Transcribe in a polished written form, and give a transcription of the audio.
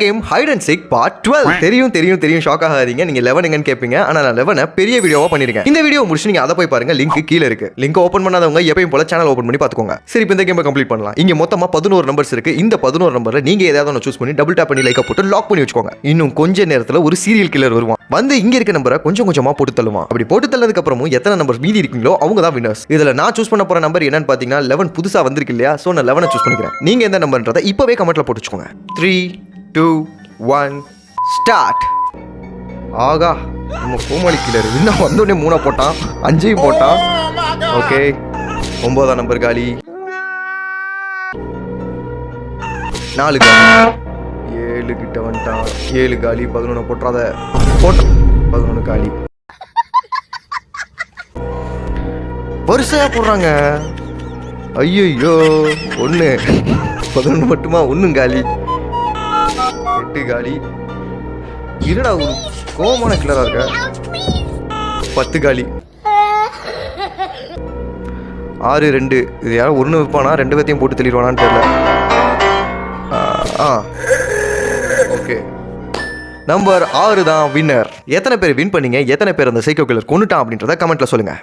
Game hide and seek part 12. தெரியும் shock ஆகாதீங்க. நீங்க 11 எங்கன்னு கேட்பீங்க. ஆனா நான் 11 பெரிய வீடியோவா பண்ணிருக்கேன். இந்த வீடியோ முடிச்சு நீங்க அதை போய் பாருங்க. லிங்க் கீழே இருக்கு. லிங்க் ஓபன் பண்ணாதவங்க எப்பயும் போல சேனல் ஓபன் பண்ணி பாத்துக்கோங்க. சரி, இப்போ இந்த கேமை கம்ப்ளீட் பண்ணலாம். இங்க மொத்தமா 11 நம்பர்ஸ் இருக்கு. இந்த 11 நம்பர்ல நீங்க ஏதாவது ஒன்று சூஸ் பண்ணி டபுள் டாப் பண்ணி லைக் போட்டு லாக் பண்ணி வச்சுக்கோங்க. இன்னும் கொஞ்ச நேரத்துல ஒரு சீரியல் கில்லர் வருவான். வந்து இங்க இருக்க நம்பரை கொஞ்சம் கொஞ்சமா போட்டு தள்ளுவான். அப்படி போட்டு தள்ளதுக்கு அப்புறமும் எத்தனை நம்பர் மீதி இருக்கீங்களோ அவங்க தான் வின்னர்ஸ். இதுல நான் சூஸ் பண்ண போற நம்பர் என்னன்னு பாத்தீங்கன்னா 11 புதுசா வந்திருக்கு இல்லையா? சோ நான் 11 சூஸ் பண்ணிக்கிறேன். நீங்க எந்த நம்பர்ன்றதை இப்பவே கமெண்ட்ல போட்டு வச்சுக்கோங்க. 3, 2, 1 ஸ்டார்ட். ஆகா, நம்ம கோமாளி கில்லர் இன்னும் வந்தோடனே 3 போட்டான், 5 போட்டான். ஓகே, 9ஆம் நம்பர் காலி, 4 காலி, 7 கிட்ட வந்துட்டான், 7 காலி, 11 போட்டுறாத, போட்டான், 11 காலி. வரிசையா போடுறாங்க. ஐயோ, 1 11 மட்டுமா? 1 காலி, 8 காலி. இருடா, ஒரு கோமான கிளரா இருக்க. 10 காலி, 6, 2. இது யாரும் 1 வைப்பானா? 2 பேத்தையும் போட்டு தெளிவானான்னு தெரியல. ஓகே, நம்பர் 6 தான் வின்னர். எத்தனை பேர் வின் பண்ணீங்க? எத்தனை பேர் அந்த சைக்கோ கில்லர் கொண்டுட்டான் அப்படின்றத கமெண்ட்ல சொல்லுங்க.